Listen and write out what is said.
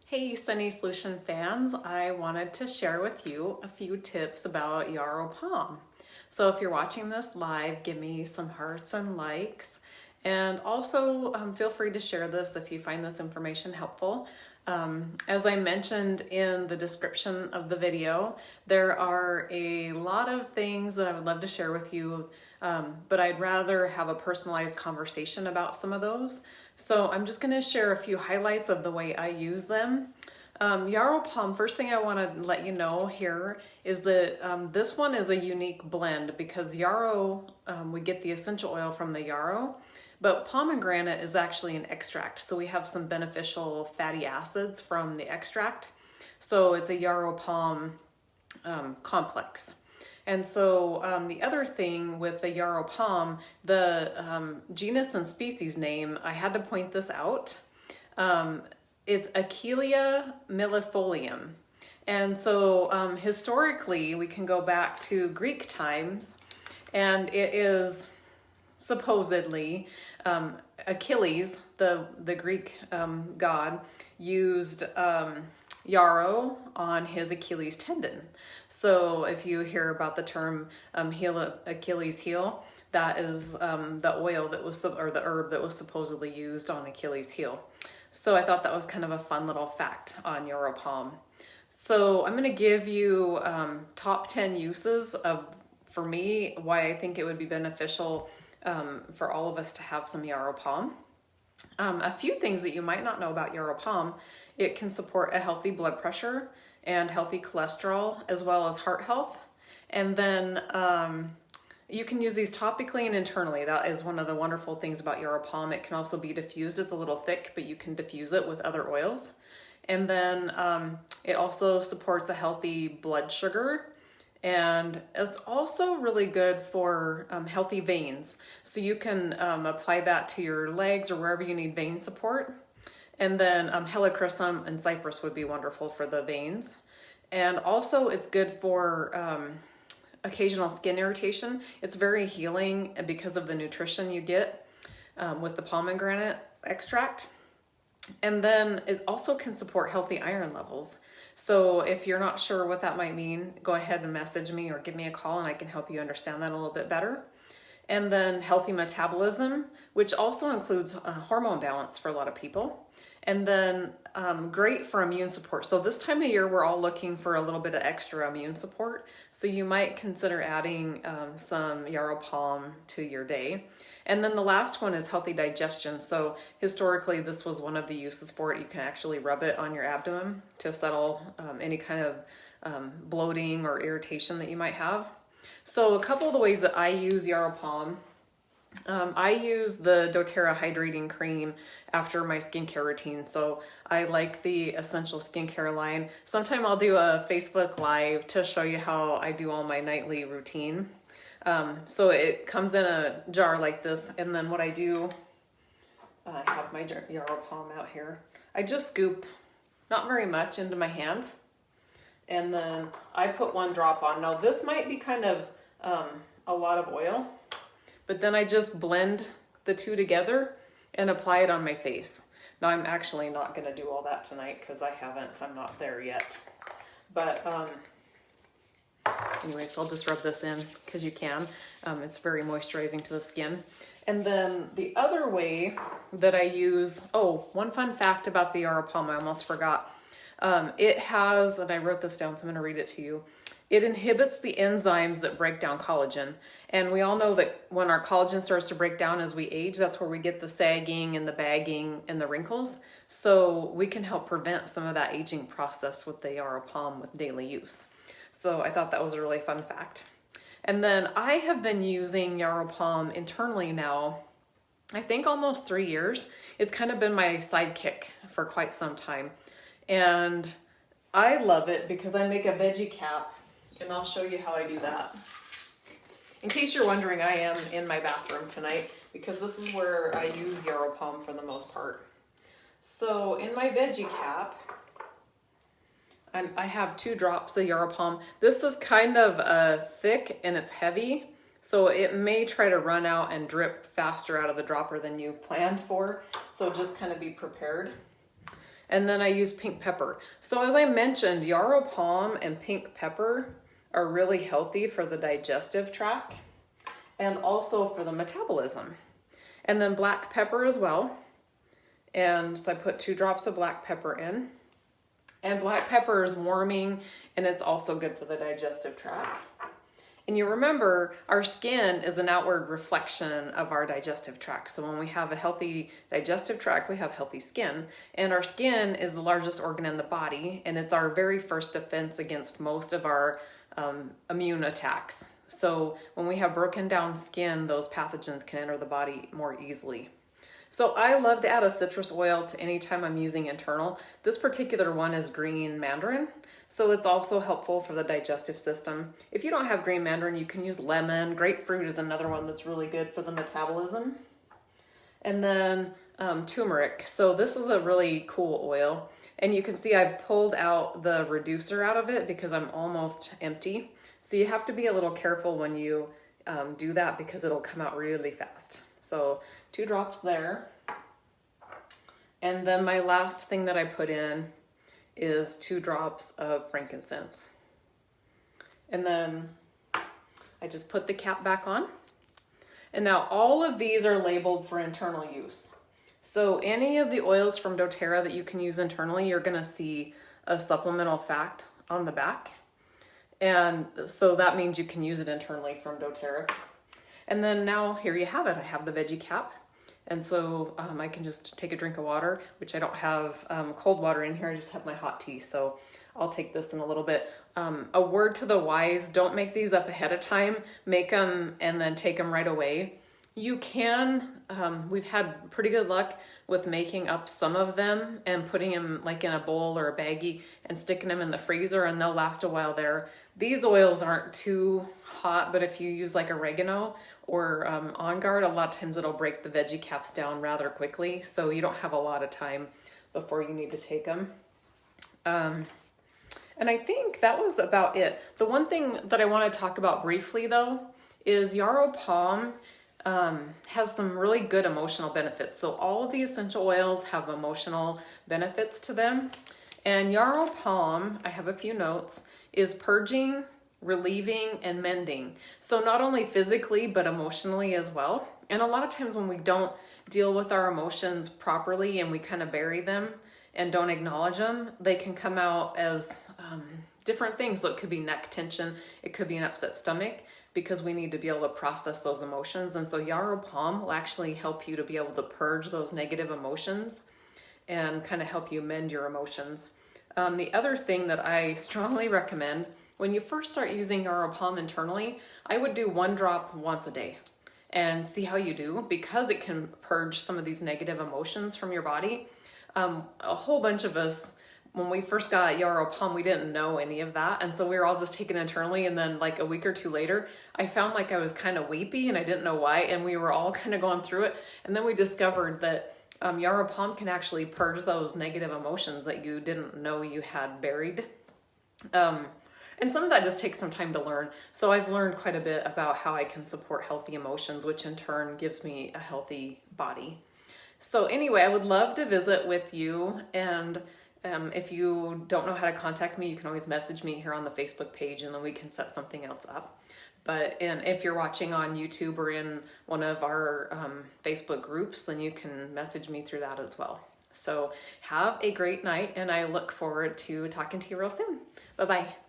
Hey Sunny Solution fans, I wanted to share with you a few tips about Yarrow-Pom. So if you're watching this live, give me some hearts and likes. And also feel free to share this if you find this information helpful. As I mentioned in the description of the video, there are a lot of things that I would love to share with you, but I'd rather have a personalized conversation about some of those. So I'm just going to share a few highlights of the way I use them. Yarrow-Pom, first thing I want to let you know here is that this one is a unique blend because yarrow, we get the essential oil from the yarrow, but pomegranate is actually an extract. So we have some beneficial fatty acids from the extract. So it's a Yarrow-Pom complex. And so the other thing with the Yarrow-Pom, the genus and species name, I had to point this out. It's Achillea millefolium. And so historically, we can go back to Greek times, and it is supposedly Achilles, the Greek god, used yarrow on his Achilles tendon. So if you hear about the term Achilles heel, that is the oil that was, or the herb that was supposedly used on Achilles heel. So I thought that was kind of a fun little fact on Yarrow-Pom. So I'm going to give you top 10 uses of, for me, why I think it would be beneficial for all of us to have some Yarrow-Pom. A few things that you might not know about Yarrow-Pom: it can support a healthy blood pressure and healthy cholesterol, as well as heart health. And then you can use these topically and internally. That is one of the wonderful things about Yarrow-Pom. It can also be diffused. It's a little thick, but you can diffuse it with other oils. And then it also supports a healthy blood sugar. And it's also really good for healthy veins. So you can apply that to your legs or wherever you need vein support. And then helichrysum and cypress would be wonderful for the veins. And also it's good for occasional skin irritation. It's very healing because of the nutrition you get with the pomegranate extract. And then it also can support healthy iron levels. So if you're not sure what that might mean, go ahead and message me or give me a call and I can help you understand that a little bit better. And then healthy metabolism, which also includes hormone balance for a lot of people. And then great for immune support. So this time of year, we're all looking for a little bit of extra immune support. So you might consider adding some Yarrow-Pom to your day. And then the last one is healthy digestion. So historically, this was one of the uses for it. You can actually rub it on your abdomen to settle any kind of bloating or irritation that you might have. So a couple of the ways that I use Yarrow-Pom: I use the doTERRA hydrating cream after my skincare routine. So I like the essential skincare line. Sometime I'll do a Facebook Live to show you how I do all my nightly routine. So it comes in a jar like this, and then what I do, I have my Yarrow-Pom out here. I just scoop, not very much, into my hand, and then I put one drop on. Now this might be kind of a lot of oil, but then I just blend the two together and apply it on my face. Now I'm actually not going to do all that tonight because I'm not there yet. But anyway, so I'll just rub this in because you can. It's very moisturizing to the skin. And then the other way that I use, one fun fact about the Yarrow-Pom, I almost forgot. It has, and I wrote this down, so I'm going to read it to you. It inhibits the enzymes that break down collagen. And we all know that when our collagen starts to break down as we age, that's where we get the sagging and the bagging and the wrinkles. So we can help prevent some of that aging process with the Yarrow-Pom with daily use. So I thought that was a really fun fact. And then I have been using Yarrow-Pom internally now, I think almost 3 years. It's kind of been my sidekick for quite some time. And I love it because I make a veggie cap, and I'll show you how I do that. In case you're wondering, I am in my bathroom tonight because this is where I use Yarrow-Pom for the most part. So in my veggie cap, I have 2 drops of Yarrow-Pom. This is kind of thick and it's heavy, so it may try to run out and drip faster out of the dropper than you planned for. So just kind of be prepared. And then I use pink pepper. So as I mentioned, Yarrow-Pom and pink pepper are really healthy for the digestive tract and also for the metabolism. And then black pepper as well. And so I put 2 drops of black pepper in. And black pepper is warming, and it's also good for the digestive tract. And you remember, our skin is an outward reflection of our digestive tract. So when we have a healthy digestive tract, we have healthy skin. And our skin is the largest organ in the body, and it's our very first defense against most of our immune attacks. So when we have broken down skin, those pathogens can enter the body more easily. So I love to add a citrus oil to any time I'm using internal. This particular one is green mandarin, so it's also helpful for the digestive system. If you don't have green mandarin, you can use lemon. Grapefruit is another one that's really good for the metabolism. And then turmeric. So this is a really cool oil. And you can see I've pulled out the reducer out of it because I'm almost empty. So you have to be a little careful when you do that because it'll come out really fast. So 2 drops there. And then my last thing that I put in is 2 drops of frankincense. And then I just put the cap back on. And now all of these are labeled for internal use. So any of the oils from doTERRA that you can use internally, you're gonna see a supplemental fact on the back. And so that means you can use it internally from doTERRA. And then now here you have it. I have the veggie cap. And so I can just take a drink of water, which I don't have cold water in here. I just have my hot tea. So I'll take this in a little bit. A word to the wise, don't make these up ahead of time. Make them and then take them right away. You can, we've had pretty good luck with making up some of them and putting them like in a bowl or a baggie and sticking them in the freezer, and they'll last a while there. These oils aren't too hot, but if you use like oregano or On Guard, a lot of times it'll break the veggie caps down rather quickly, so you don't have a lot of time before you need to take them. And I think that was about it. The one thing that I want to talk about briefly though is Yarrow-Pom has some really good emotional benefits. So all of the essential oils have emotional benefits to them. And Yarrow-Pom, I have a few notes, is purging, relieving, and mending. So not only physically, but emotionally as well. And a lot of times when we don't deal with our emotions properly and we kind of bury them and don't acknowledge them, they can come out as different things. So it could be neck tension, it could be an upset stomach, because we need to be able to process those emotions. And so Yarrow-Pom will actually help you to be able to purge those negative emotions and kind of help you mend your emotions. The other thing that I strongly recommend, when you first start using Yarrow-Pom internally, I would do 1 drop once a day and see how you do, because it can purge some of these negative emotions from your body. A whole bunch of us, when we first got Yarrow-Pom, we didn't know any of that. And so we were all just taking it internally. And then like a week or 2 later, I found like I was kind of weepy and I didn't know why. And we were all kind of going through it. And then we discovered that Yarrow-Pom can actually purge those negative emotions that you didn't know you had buried. And some of that just takes some time to learn. So I've learned quite a bit about how I can support healthy emotions, which in turn gives me a healthy body. So anyway, I would love to visit with you, and if you don't know how to contact me, you can always message me here on the Facebook page, and then we can set something else up. And if you're watching on YouTube or in one of our Facebook groups, then you can message me through that as well. So have a great night, and I look forward to talking to you real soon. Bye-bye.